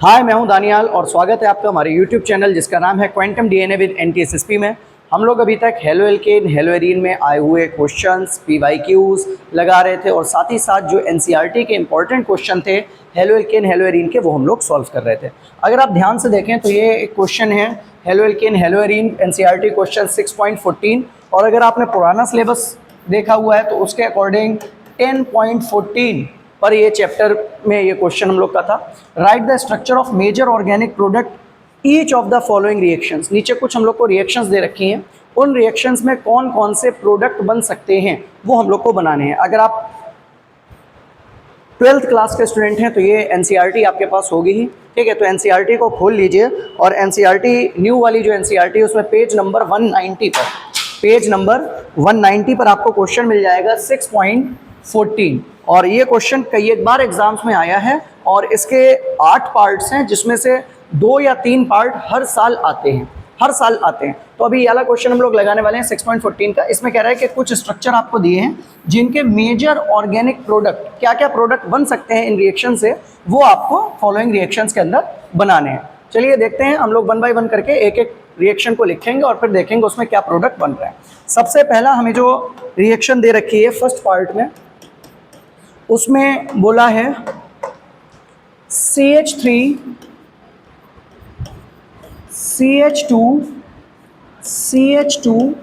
हाय, मैं हूं दानियाल और स्वागत है आपका हमारे YouTube चैनल जिसका नाम है क्वांटम डीएनए विद एनटीएसएसपी में। हम लोग अभी तक हेलो एल्केन हेलो एरीन में आए हुए क्वेश्चंस पीवाईक्यूज लगा रहे थे और साथ ही साथ जो एनसीईआरटी के इंपॉर्टेंट क्वेश्चन थे हेलो एल्केन हेलो एरीन के, वो हम लोग सॉल्व कर रहे थे। अगर आप ध्यान से देखें तो ये एक क्वेश्चन है halo alkane hello arene NCERT question 6.14, और अगर आपने पुराना सिलेबस देखा हुआ है तो उसके अकॉर्डिंग 10.14 पर ये चैप्टर में ये क्वेश्चन हम लोग का था। Write the structure of major organic product each of the following reactions. नीचे कुछ हम लोग को रिएक्शंस दे रखी हैं, उन रिएक्शंस में कौन कौन से प्रोडक्ट बन सकते हैं वो हम लोग को बनाने हैं। अगर आप 12th क्लास के स्टूडेंट हैं तो ये एनसीईआरटी आपके पास होगी ही, ठीक है। तो एनसीईआरटी को खोल लीजिए और एनसीईआरटी न्यू वाली जो एनसीईआरटी है उसमें पेज नंबर 190 पर आपको क्वेश्चन मिल जाएगा 6.14। और ये क्वेश्चन कई एक बार एग्जाम्स में आया है और इसके 8 पार्ट्स हैं, जिसमें से 2 या 3 पार्ट हर साल आते हैं। तो अभी ये वाला क्वेश्चन हम लोग लगाने वाले हैं 6.14 का। इसमें कह रहा है कि कुछ स्ट्रक्चर आपको दिए हैं जिनके मेजर ऑर्गेनिक प्रोडक्ट, क्या क्या प्रोडक्ट बन सकते हैं इन रिएक्शन से, वो आपको फॉलोइंग रिएक्शंस के अंदर बनाने हैं। चलिए देखते हैं, हम लोग 1 बाय 1 करके एक एक रिएक्शन को लिखेंगे और फिर देखेंगे उसमें क्या प्रोडक्ट बन रहा है। सबसे पहला हमें जो रिएक्शन दे रखी है फर्स्ट पार्ट में, उसमें बोला है CH3 CH2 CH2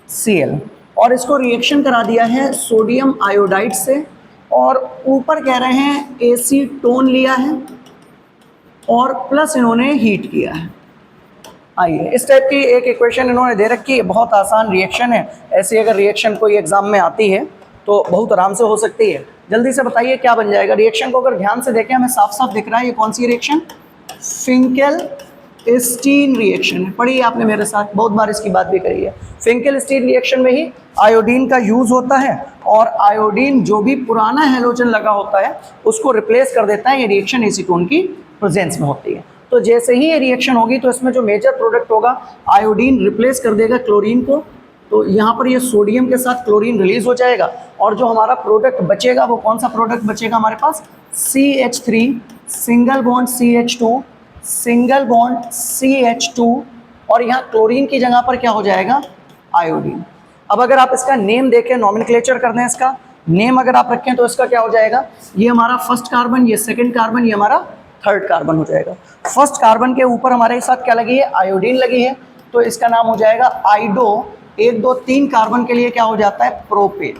Cl, और इसको रिएक्शन करा दिया है सोडियम आयोडाइड से, और ऊपर कह रहे हैं एसीटोन लिया है और प्लस इन्होंने हीट किया है। आइए, इस टाइप की एक इक्वेशन इन्होंने दे रखी है। बहुत आसान रिएक्शन है, ऐसी अगर रिएक्शन कोई एग्जाम में आती है तो बहुत आराम से हो सकती है। जल्दी से बताइए क्या बन जाएगा। रिएक्शन को अगर ध्यान से देखें हमें साफ साफ दिख रहा है ये कौन सी रिएक्शन, फिंकेल-स्टीन रिएक्शन है। पढ़िए आपने मेरे साथ, बहुत बार इसकी बात भी करी है। फिंकेल-स्टीन रिएक्शन में ही आयोडीन का यूज होता है, और आयोडीन जो भी पुराना हैलोजन लगा होता है उसको रिप्लेस कर देता है। ये रिएक्शन एसीटोन की प्रेजेंस में होती है। तो जैसे ही ये रिएक्शन होगी तो इसमें जो मेजर प्रोडक्ट होगा, आयोडीन रिप्लेस कर देगा क्लोरीन को, तो यहाँ पर ये सोडियम के साथ क्लोरीन रिलीज हो जाएगा, और जो हमारा प्रोडक्ट बचेगा वो कौन सा प्रोडक्ट बचेगा हमारे पास, CH3 single bond CH2 single bond CH2, और यहाँ क्लोरीन की जगह पर क्या हो जाएगा, आयोडीन। अब अगर आप इसका नेम देखें, नॉमेनक्लेचर कर दें, इसका नेम अगर आप रखें तो इसका क्या हो जाएगा, ये हमारा फर्स्ट कार्बन, ये सेकेंड कार्बन, ये हमारा थर्ड कार्बन हो जाएगा। फर्स्ट कार्बन के ऊपर हमारे साथ क्या लगी है, आयोडीन लगी है, तो इसका नाम हो जाएगा आइडो। 1 2 3 कार्बन के लिए क्या हो जाता है, प्रोपेन।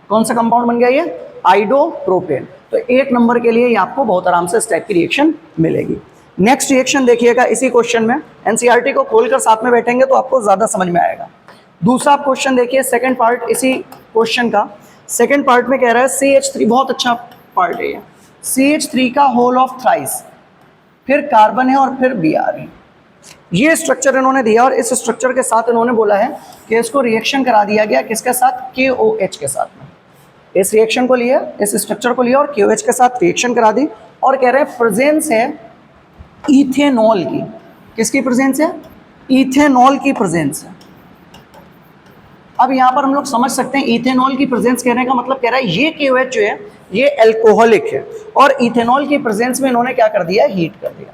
कौन सा कंपाउंड बन गया ये, आइडो प्रोपेन। तो 1 नंबर के लिए ये आपको बहुत आराम से इस टाइप की रिएक्शन मिलेगी। नेक्स्ट रिएक्शन देखिएगा इसी क्वेश्चन में, एनसीईआरटी को खोलकर साथ में बैठेंगे तो आपको ज्यादा समझ में आएगा। दूसरा क्वेश्चन देखिए, सेकंड पार्ट इसी क्वेश्चन का। सेकंड पार्ट में कह रहा है CH3, बहुत अच्छा पार्ट है ये, CH3 का होल ऑफ थ्राइस, फिर कार्बन है और फिर Br है। ये स्ट्रक्चर इन्होंने दिया और इस स्ट्रक्चर के साथ इन्होंने बोला है कि इसको रिएक्शन करा दिया गया किसके साथ, KOH के साथ में। इस रिएक्शन को लिया, इस स्ट्रक्चर को लिया और KOH के साथ रिएक्शन करा दी, और कह रहे हैं प्रेजेंस है इथेनॉल की। किसकी प्रेजेंस है, इथेनॉल की प्रेजेंस है। अब यहाँ पर हम लोग समझ सकते हैं इथेनॉल की प्रेजेंस कहने का मतलब कह रहा है ये KOH जो है ये एल्कोहलिक है, और इथेनॉल की प्रेजेंस में इन्होंने क्या कर दिया, हीट कर दिया।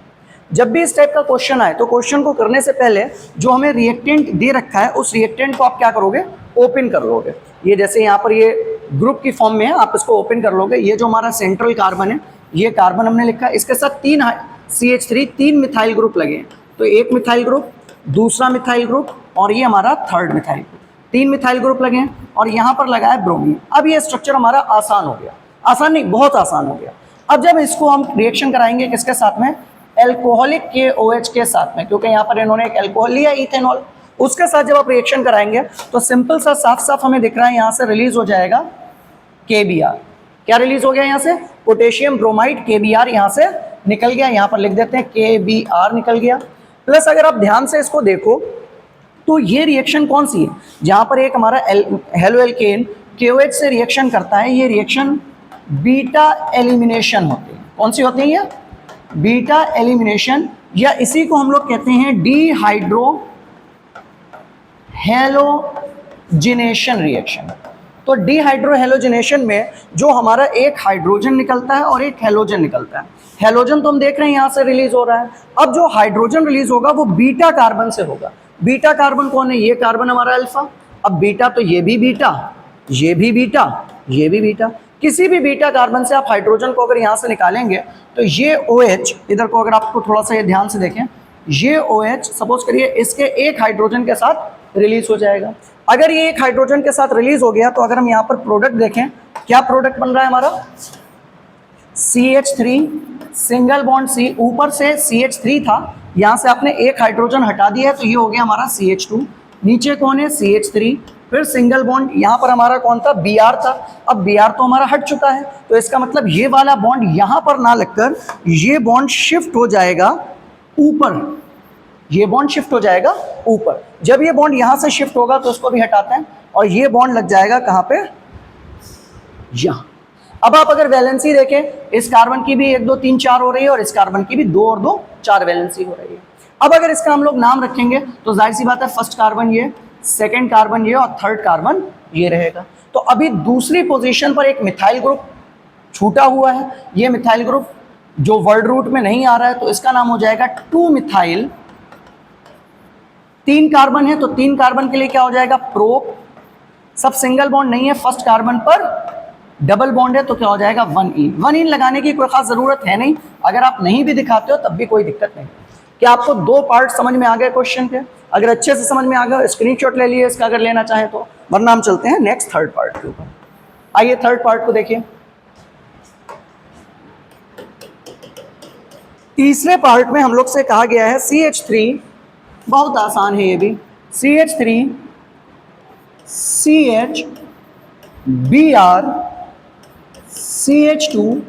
जब भी इस टाइप का क्वेश्चन आए तो क्वेश्चन को करने से पहले जो हमें रिएक्टेंट दे रखा है उस रिएक्टेंट को आप क्या करोगे, ओपन कर लोगे। ये जैसे यहाँ पर ये ग्रुप की फॉर्म में है, आप इसको ओपन कर लोगे। ये जो हमारा सेंट्रल कार्बन है, ये कार्बन हमने लिखा, इसके साथ 3 CH3 3 मिथाइल ग्रुप लगे हैं, तो 1 मिथाइल ग्रुप, दूसरा मिथाइल ग्रुप, और ये हमारा third methyl group. 3 methyl group लगे हैं और यहाँ पर लगा है ब्रोमीन। अब ये स्ट्रक्चर हमारा आसान हो गया, आसान नहीं बहुत आसान हो गया। अब जब इसको हम रिएक्शन कराएंगे किसके साथ में, एल्कोहलिक KOH के साथ में, क्योंकि यहाँ पर इन्होंने एक एल्कोहल लिया इथेनॉल, उसके साथ जब आप रिएक्शन कराएंगे तो सिंपल सा साफ साफ हमें दिख रहा है यहाँ से रिलीज हो जाएगा KBr। क्या रिलीज हो गया यहाँ से, पोटेशियम ब्रोमाइड, KBr यहाँ से निकल गया। यहाँ पर लिख देते हैं KBr निकल गया। प्लस अगर आप ध्यान से इसको देखो तो ये रिएक्शन कौन सी है, जहाँ पर एक हमारा हेलो एल्केन KOH से रिएक्शन करता है, ये रिएक्शन बीटा एलिमिनेशन होती है। कौन सी होती है ये, बीटा एलिमिनेशन, या इसी को हम लोग कहते हैं डिहाइड्रो हैलोजिनेशन रिएक्शन। तो डिहाइड्रोहेलोजिनेशन में जो हमारा एक हाइड्रोजन निकलता है और एक हेलोजन निकलता है। हेलोजन तो हम देख रहे हैं यहाँ से रिलीज हो रहा है। अब जो हाइड्रोजन रिलीज होगा वो बीटा कार्बन से होगा। बीटा कार्बन कौन है? ये कार्बन हमारा अल्फा। अब बीटा तो ये भी बीटा, ये भी बीटा, ये भी बीटा। किसी भी बीटा कार्बन से आप हाइड्रोजन को अगर यहाँ से निकालेंगे तो ये OH, इधर को अगर आपको थोड़ा सा ये ध्यान से देखें, ये OH सपोज करिए इसके एक हाइड्रोजन के साथ रिलीज हो जाएगा। अगर ये एक हाइड्रोजन के साथ रिलीज हो गया तो अगर हम यहाँ पर प्रोडक्ट देखें, क्या प्रोडक्ट बन रहा है हमारा? CH3 सिंगल बॉन्ड C, ऊपर से CH3 था, यहाँ से आपने एक हाइड्रोजन हटा दिया है तो ये हो गया हमारा CH2। नीचे कौन है? CH3, फिर सिंगल बॉन्ड, यहाँ पर हमारा कौन था? Br था। अब Br तो हमारा हट चुका है, तो इसका मतलब ये वाला बॉन्ड यहाँ पर ना लगकर ये बॉन्ड शिफ्ट हो जाएगा ऊपर, ये बॉन्ड शिफ्ट हो जाएगा ऊपर। जब ये बॉन्ड यहाँ से शिफ्ट होगा तो उसको भी हटाते हैं और ये बॉन्ड लग जाएगा कहाँ पे? यहाँ। अब आप अगर वैलेंसी देखें, इस कार्बन की भी 1 2 3 4 हो रही है और इस कार्बन की भी 2 और 2 4 वैलेंसी हो रही है। अब अगर इसका हम लोग नाम रखेंगे तो जाहिर सी बात है फर्स्ट कार्बन ये, सेकंड कार्बन ये और थर्ड कार्बन ये रहेगा। तो अभी दूसरी पोजीशन पर एक मिथाइल ग्रुप छूटा हुआ है। ये मिथाइल ग्रुप जो वर्ड रूट में नहीं आ रहा है तो इसका नाम हो जाएगा 2 मिथाइल। 3 कार्बन है तो 3 कार्बन के लिए क्या हो जाएगा? प्रोप। सब सिंगल बॉन्ड नहीं है, फर्स्ट कार्बन पर डबल बॉन्ड है तो क्या हो जाएगा? 1 1 इन लगाने की कोई खास जरूरत है नहीं। अगर आप नहीं भी दिखाते हो तब भी कोई दिक्कत नहीं। क्या आपको 2 पार्ट समझ में आ गए क्वेश्चन के? अगर अच्छे से समझ में आ गया स्क्रीनशॉट ले लिए इसका अगर लेना चाहें तो, वरना हम चलते हैं नेक्स्ट थर्ड पार्ट के ऊपर। आइए थर्ड पार्ट को देखिए। तीसरे पार्ट में हम लोग से कहा गया है CH3, बहुत आसान है ये भी, CH3 CH Br CH2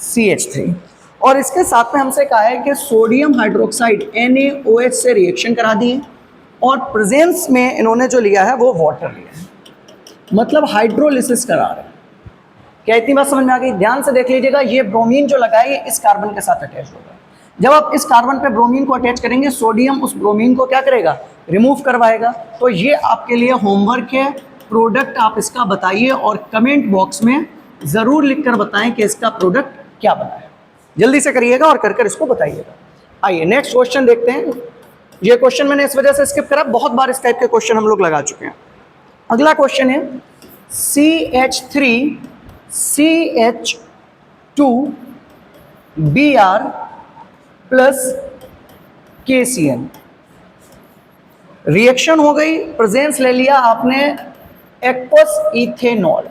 CH3 और इसके साथ में हमसे कहा है कि सोडियम हाइड्रोक्साइड NaOH से रिएक्शन करा दिए और प्रेजेंस में इन्होंने जो लिया है वो वाटर लिया है, मतलब हाइड्रोलिसिस करा रहे हैं। क्या इतनी बात समझ में आ गई? ध्यान से देख लीजिएगा, ये ब्रोमीन जो लगा है ये इस कार्बन के साथ अटैच होगा। जब आप इस कार्बन पे ब्रोमीन को अटैच करेंगे, सोडियम उस ब्रोमीन को क्या करेगा? रिमूव करवाएगा। तो ये आपके लिए होमवर्क है, प्रोडक्ट आप इसका बताइए और कमेंट बॉक्स में ज़रूर लिखकर बताएं कि इसका प्रोडक्ट क्या बना है। जल्दी से करिएगा और कर इसको बताइएगा। आइए नेक्स्ट क्वेश्चन देखते हैं। ये क्वेश्चन मैंने इस वजह से स्किप करा, बहुत बार इस टाइप के क्वेश्चन हम लोग लगा चुके हैं। अगला क्वेश्चन है CH3 CH2 Br plus KCl। Reaction हो गई, प्रेजेंस ले लिया आपने एक्वस इथेनॉल।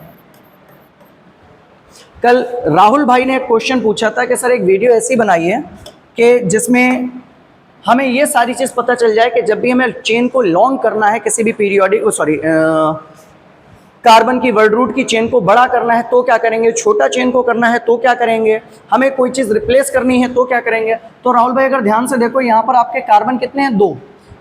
कल राहुल भाई ने एक क्वेश्चन पूछा था कि सर एक वीडियो ऐसी बनाइए कि जिसमें हमें ये सारी चीज़ पता चल जाए कि जब भी हमें चेन को लॉन्ग करना है, किसी भी पीरियोडिक कार्बन की वर्ड रूट की चेन को बड़ा करना है तो क्या करेंगे, छोटा चेन को करना है तो क्या करेंगे, हमें कोई चीज़ रिप्लेस करनी है तो क्या करेंगे। तो राहुल भाई अगर ध्यान से देखो, यहाँ पर आपके कार्बन कितने हैं? 2।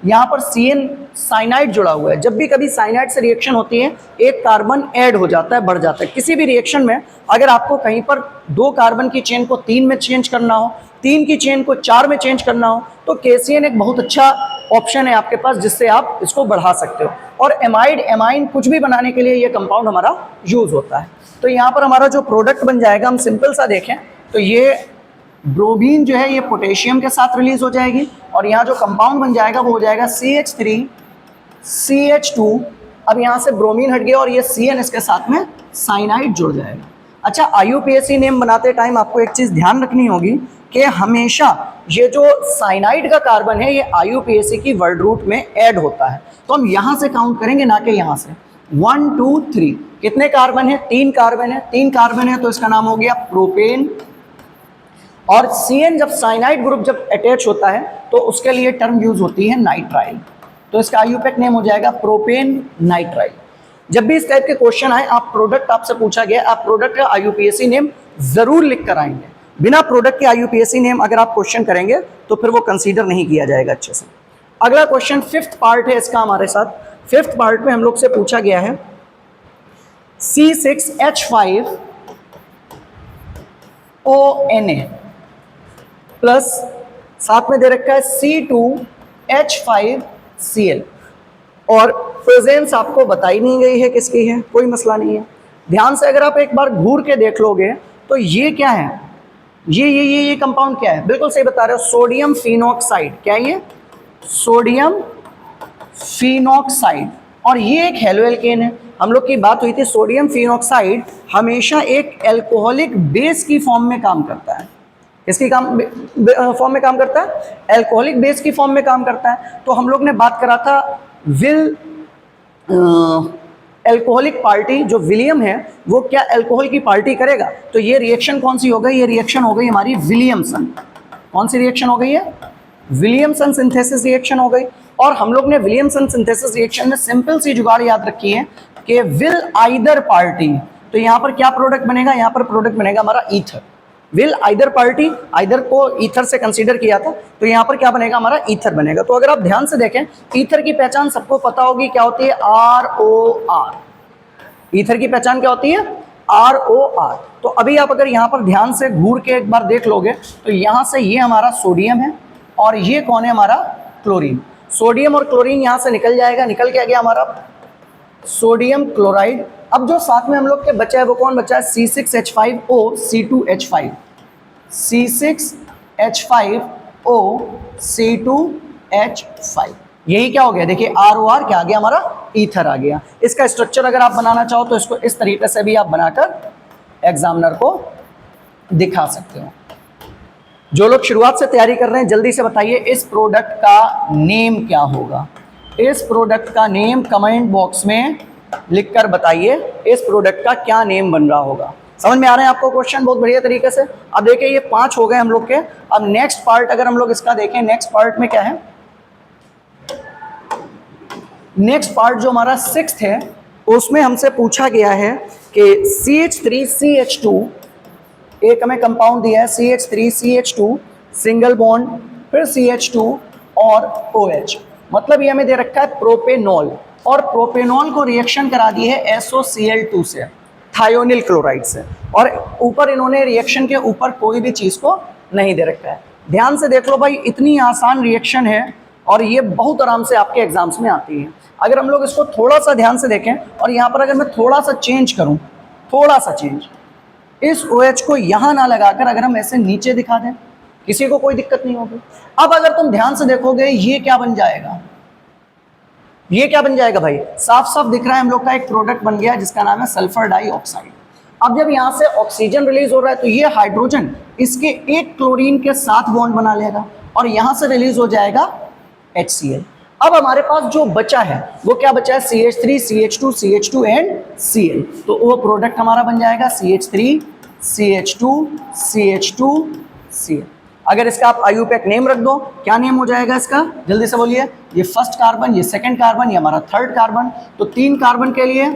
यहाँ पर CN साइनाइड जुड़ा हुआ है। जब भी कभी साइनाइड से रिएक्शन होती है एक कार्बन ऐड हो जाता है, बढ़ जाता है। किसी भी रिएक्शन में अगर आपको कहीं पर 2 कार्बन की चेन को 3 में चेंज करना हो, 3 की चेन को 4 में चेंज करना हो, तो KCN एक बहुत अच्छा ऑप्शन है आपके पास जिससे आप इसको बढ़ा सकते हो। और एमाइड एमाइन कुछ भी बनाने के लिए ये कंपाउंड हमारा यूज होता है। तो यहाँ पर हमारा जो प्रोडक्ट बन जाएगा, हम सिंपल सा देखें तो ये ब्रोमीन जो है ये पोटेशियम के साथ रिलीज हो जाएगी और यहाँ जो कंपाउंड बन जाएगा वो हो जाएगा CH3 CH2। अब यहाँ से ब्रोमीन हट गया और ये CN इसके साथ में साइनाइड जुड़ जाएगा। अच्छा, IUPAC नेम बनाते टाइम आपको एक चीज़ ध्यान रखनी होगी कि हमेशा ये जो साइनाइड का कार्बन है ये IUPAC की वर्ड रूट में ऐड होता है। तो हम यहाँ से काउंट करेंगे ना कि यहाँ से। 1 2 3 कितने कार्बन है? 3 कार्बन है। 3 कार्बन है तो इसका नाम हो गया प्रोपेन। और CN जब साइनाइड ग्रुप जब अटैच होता है तो उसके लिए टर्म यूज होती है नाइट्राइल। तो इसका IUPAC नेम हो जाएगा प्रोपेन नाइट्राइल। जब भी इस टाइप के क्वेश्चन आए, आप प्रोडक्ट आपसे पूछा गया, आप प्रोडक्ट का IUPAC नेम जरूर लिख कर आएंगे। बिना प्रोडक्ट के IUPAC नेम अगर आप क्वेश्चन करेंगे तो फिर वो कंसीडर नहीं किया जाएगा अच्छे से। अगला क्वेश्चन 5th पार्ट है इसका हमारे साथ। 5th पार्ट में हम लोग से पूछा गया है C6H5ONa प्लस साथ में दे रखा है C2H5Cl और प्रेजेंस आपको बताई नहीं गई है किसकी है, कोई मसला नहीं है। ध्यान से अगर आप एक बार घूर के देख लोगे तो ये क्या है, ये कंपाउंड क्या है, बिल्कुल सही बता रहे हो, सोडियम फिनॉक्साइड। क्या है ये? Sodium phenoxide. और ये एक हेलो एल्केन है। हम लोग की बात हुई थी सोडियम फिनॉक्साइड हमेशा एक एल्कोहलिक बेस की फॉर्म में काम करता है। किसकी फॉर्म में काम करता है? एल्कोहलिक बेस की फॉर्म में काम करता है। तो हम लोग ने बात करा था विल एल्कोहलिक पार्टी, जो विलियम है वो क्या एल्कोहल की पार्टी करेगा? तो ये रिएक्शन कौन सी हो गई? ये रिएक्शन हो गई हमारी विलियमसन। कौन सी रिएक्शन हो गई है? विलियमसन सिंथेसिस रिएक्शन हो गई। और हम लोग ने विलियमसन सिंथेसिस रिएक्शन में सिंपल सी जुगाड़ याद रखी है कि विल आइदर पार्टी, तो यहां पर क्या प्रोडक्ट बनेगा? यहां पर प्रोडक्ट बनेगा हमारा ether. Will either party, either को ईथर से कंसीडर किया था, तो यहां पर क्या बनेगा? हमारा ईथर बनेगा। तो अगर आप ध्यान से देखें, ईथर की पहचान सबको पता होगी, क्या होती है? ROR। ईथर की पहचान क्या होती है? ROR। तो अभी आप अगर यहां पर ध्यान से घूर के एक बार देख लोगे तो यहां से ये हमारा सोडियम है और ये कौन है? हमारा क्लोरीन। सोडियम और क्लोरीन यहां से निकल जाएगा, निकल के आ गया हमारा सोडियम क्लोराइड। अब जो साथ में हम लोग के बचा है वो कौन बचा है? C6H5O C2H5, C6H5O C2H5। यही क्या हो गया? देखिए ROR क्या आ गया? हमारा ईथर आ गया। इसका स्ट्रक्चर अगर आप बनाना चाहो तो इसको इस तरीके से भी आप बनाकर एग्जामिनर को दिखा सकते हो। जो लोग शुरुआत से तैयारी कर रहे हैं जल्दी से बताइए इस प्रोडक्ट का नेम क्या होगा? इस प्रोडक्ट का नेम कमेंट बॉक्स में लिखकर बताइए, इस प्रोडक्ट का क्या नेम बन रहा होगा। समझ में आ रहे हैं आपको क्वेश्चन? बहुत बढ़िया तरीके से। अब देखिए ये 5 हो गए हम लोग के। अब नेक्स्ट पार्ट अगर हम लोग इसका देखें, नेक्स्ट पार्ट में क्या है? नेक्स्ट पार्ट जो हमारा 6th है उसमें हमसे पूछा गया है कि CH3CH2, एक हमें कंपाउंड दिया है CH3CH2 सिंगल बॉन्ड, फिर CH2 और OH, मतलब ये हमें दे रखा है प्रोपेनॉल, और प्रोपेनॉल को रिएक्शन करा दी है SOCl2 से, थायोनिल क्लोराइड से, और ऊपर इन्होंने रिएक्शन के ऊपर कोई भी चीज़ को नहीं दे रखा है। ध्यान से देख लो भाई, इतनी आसान रिएक्शन है और ये बहुत आराम से आपके एग्जाम्स में आती है। अगर हम लोग इसको थोड़ा सा ध्यान से देखें और यहाँ पर अगर मैं थोड़ा सा चेंज करूँ, थोड़ा सा चेंज, इस OH को यहाँ ना लगाकर अगर हम ऐसे नीचे दिखा दें, किसी को कोई दिक्कत नहीं होगी। अब अगर तुम ध्यान से देखोगे ये क्या बन जाएगा? ये क्या बन जाएगा भाई? साफ साफ दिख रहा है हम लोग का एक प्रोडक्ट बन गया जिसका नाम है सल्फर डाइऑक्साइड। अब जब यहाँ से ऑक्सीजन रिलीज हो रहा है तो ये हाइड्रोजन इसके एक क्लोरीन के साथ बॉन्ड बना लेगा और यहाँ से रिलीज हो जाएगा HCl। अब हमारे पास जो बचा है वो क्या बचा है? CH3 CH2 CH2 and Cl। तो वो प्रोडक्ट हमारा बन जाएगा CH3 CH2 CH2 Cl। अगर इसका आप IUPAC नेम रख दो, क्या नेम हो जाएगा इसका? जल्दी से बोलिए। ये फर्स्ट कार्बन, ये सेकंड कार्बन, ये हमारा थर्ड कार्बन। तो 3 कार्बन के लिए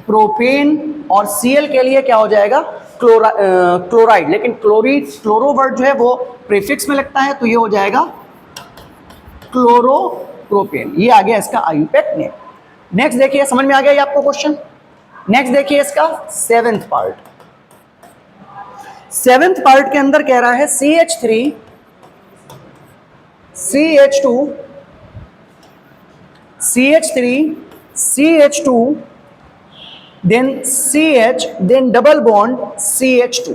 प्रोपेन और Cl के लिए क्या हो जाएगा? क्लोराइड। लेकिन क्लोरो वर्ड जो है वो प्रीफिक्स में लगता है, तो ये हो जाएगा क्लोरोप्रोपेन। ये आ गया इसका IUPAC नेम। नेक्स्ट देखिए, समझ में आ गया ये आपको क्वेश्चन? नेक्स्ट देखिए इसका 7th पार्ट। 7th पार्ट के अंदर कह रहा है CH3 CH2 CH3 CH2 then CH then double bond CH2।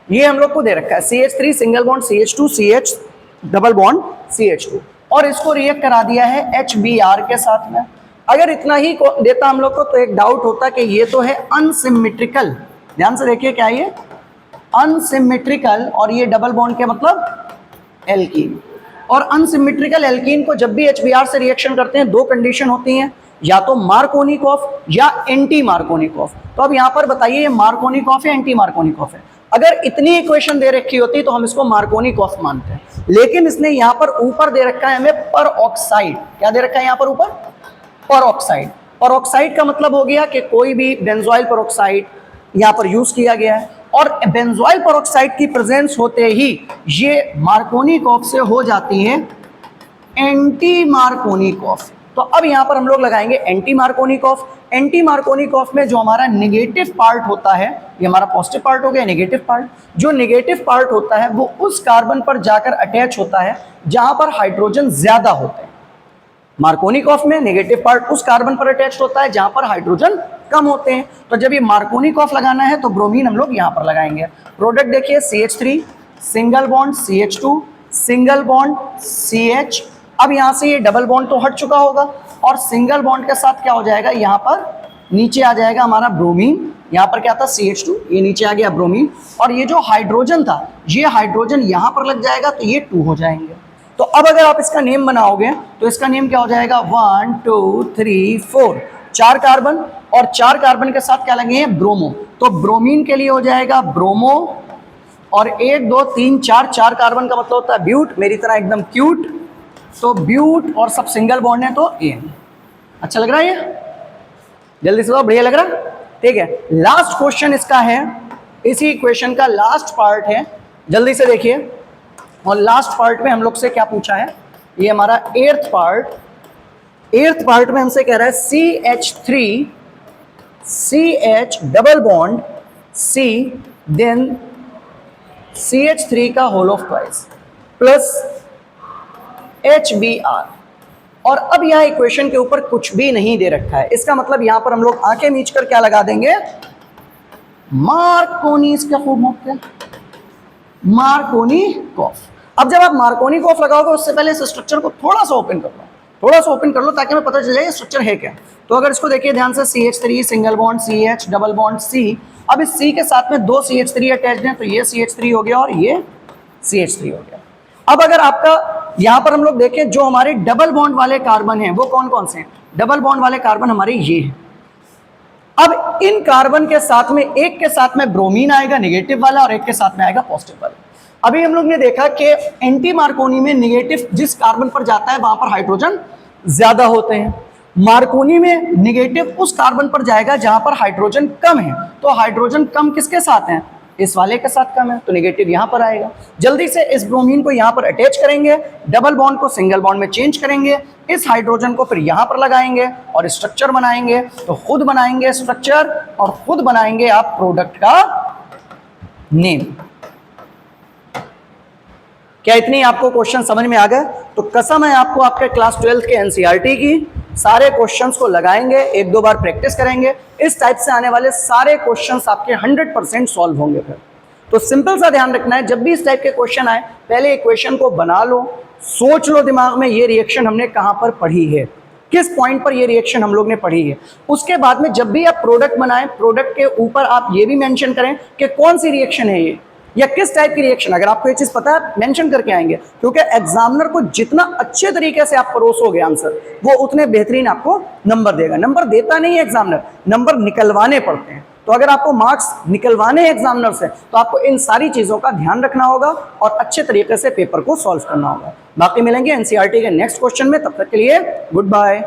ये हम लोग को दे रखा है CH3 single bond CH2 CH double bond CH2, और इसको रिएक्ट करा दिया है HBr के साथ में। अगर इतना ही देता हम लोग को तो एक डाउट होता कि ये तो है अनसिमेट्रिकल। ध्यान से देखिए क्या ये? अनसिमेट्रिकल, और ये डबल बॉन्ड के मतलब एल्कीन। और अनसिमेट्रिकल एल्कीन को जब भी HBr से रिएक्शन करते हैं 2 कंडीशन होती हैं, या तो मार्कोनिकॉफ या एंटी मार्कोनिकॉफ। तो अब यहाँ पर बताइए ये मार्कोनिकॉफ है एंटी मार्कोनिकॉफ है? अगर इतनी इक्वेशन दे रखी होती तो हम इसको मार्कोनिकॉफ मानते हैं, लेकिन इसने यहाँ पर ऊपर दे रखा है हमें पर ऑक्साइड। क्या दे रखा है यहाँ पर ऊपर? पर ऑक्साइड। पर ऑक्साइड का मतलब हो गया कि कोई भी बेंजोइल पर ऑक्साइड यहाँ पर यूज किया गया है, और बेंजोइल पर ऑक्साइड की प्रेजेंस होते ही ये मार्कोनिकॉफ से हो जाती है एंटी मार्कोनिकॉफ। तो अब यहाँ पर हम लोग लगाएंगे एंटी मार्कोनिकॉफ। एंटी मार्कोनिकॉफ में जो हमारा नेगेटिव पार्ट होता है, ये हमारा पॉजिटिव पार्ट हो गया, नेगेटिव पार्ट। जो नेगेटिव पार्ट होता है वो उस कार्बन पर जाकर अटैच होता है जहां पर हाइड्रोजन ज्यादा होते हैं। मार्कोनिकॉफ में नेगेटिव पार्ट उस कार्बन पर अटैच्ड होता है जहां पर हाइड्रोजन कम होते हैं। तो जब ये मार्कोनिकॉफ लगाना है तो ब्रोमीन हम लोग यहां पर लगाएंगे। प्रोडक्ट देखिए CH3 single bond CH2 single bond CH। अब यहां से ये डबल बॉन्ड तो हट चुका होगा और सिंगल बॉन्ड के साथ क्या हो जाएगा, यहां पर नीचे आ जाएगा हमारा ब्रोमीन। यहां पर क्या था CH2, ये नीचे आ गया ब्रोमीन, और ये जो हाइड्रोजन था ये हाइड्रोजन यहां पर लग जाएगा तो ये 2 हो जाएंगे। तो अब अगर आप इसका नेम बनाओगे तो इसका नेम क्या हो जाएगा, 1 2 3 4, 4 कार्बन, और 4 कार्बन के साथ क्या लगे हैं, ब्रोमो। तो ब्रोमीन के लिए हो जाएगा ब्रोमो, और 1 2 3 4, 4 कार्बन का मतलब होता है ब्यूट, मेरी तरह एकदम क्यूट। तो ब्यूट और सब सिंगल बॉन्ड है तो एन। अच्छा लग रहा है ये, जल्दी से बढ़िया लग रहा, ठीक है। लास्ट क्वेश्चन इसका है, इसी इक्वेशन का लास्ट पार्ट है, जल्दी से देखिए। और लास्ट पार्ट में हम लोग से क्या पूछा है, ये हमारा 8th पार्ट। 8th पार्ट में हमसे कह रहा है CH3 CH double bond C then CH3 का whole of twice plus HBr। और अब यहां इक्वेशन के ऊपर कुछ भी नहीं दे रखा है, इसका मतलब यहां पर हम लोग आंखें मीच कर क्या लगा देंगे, मार्कोनीज का फुल फॉर्म क्या, मार्कोनिकॉफ। अब जब आप मार्कोनिकॉफ लगाओगे उससे पहले इस स्ट्रक्चर को थोड़ा सा ओपन कर लो, थोड़ा सा ओपन कर लो ताकि हमें पता चल जाए स्ट्रक्चर है क्या। तो अगर इसको देखिए ध्यान से, CH3 single bond CH double bond C। अब इस C के साथ में 2 CH3 अटैच्ड हैं तो ये CH3 हो गया और ये CH3 हो गया। अब अगर आपका यहां पर हम लोग देखें जो हमारे डबल बॉन्ड वाले कार्बन हैं वो कौन कौन से हैं, डबल बॉन्ड वाले कार्बन हमारे ये हैं। अब इन कार्बन के साथ में एक के साथ में ब्रोमीन आएगा नेगेटिव वाला और एक के साथ में आएगा पॉजिटिव वाला। अभी हम लोग ने देखा कि एंटी मार्कोनी में नेगेटिव जिस कार्बन पर जाता है वहां पर हाइड्रोजन ज्यादा होते हैं, मार्कोनी में नेगेटिव उस कार्बन पर जाएगा जहां पर हाइड्रोजन कम है। तो हाइड्रोजन कम किसके साथ है, इस वाले के साथ कम है, तो नेगेटिव यहां पर आएगा। जल्दी से इस ब्रोमीन को यहां पर अटैच करेंगे, डबल बॉन्ड को सिंगल बॉन्ड में चेंज करेंगे, इस हाइड्रोजन को फिर यहां पर लगाएंगे और स्ट्रक्चर बनाएंगे। तो खुद बनाएंगे स्ट्रक्चर और खुद बनाएंगे आप प्रोडक्ट का नेम। क्या इतनी आपको क्वेश्चन समझ में आ गए? तो कसम है आपको आपके क्लास 12 के एनसीईआरटी की, सारे क्वेश्चंस को लगाएंगे, 1-2 बार प्रैक्टिस करेंगे, इस टाइप से आने वाले सारे क्वेश्चंस आपके 100% सॉल्व होंगे। फिर तो सिंपल सा ध्यान रखना है, जब भी इस टाइप के क्वेश्चन आए पहले इक्वेशन को बना लो, सोच लो दिमाग में ये रिएक्शन हमने कहां पर पढ़ी है, किस पॉइंट पर ये रिएक्शन हम लोग ने पढ़ी है। उसके बाद में जब भी आप प्रोडक्ट बनाएं, प्रोडक्ट के ऊपर आप ये भी मेंशन करें कि कौन सी रिएक्शन है ये या किस टाइप की रिएक्शन। अगर आपको ये चीज पता है मेंशन करके आएंगे, क्योंकि एग्जामिनर को जितना अच्छे तरीके से आप परोसोगे आंसर, वो उतने बेहतरीन आपको नंबर देगा। नंबर देता नहीं है एग्जामिनर, नंबर निकलवाने पड़ते हैं। तो अगर आपको मार्क्स निकलवाने हैं एग्जामिनर से तो आपको इन सारी चीजों का ध्यान रखना होगा और अच्छे तरीके से पेपर को सॉल्व करना होगा। बाकी मिलेंगे एनसीईआरटी के नेक्स्ट क्वेश्चन में, तब तक के लिए गुड बाय।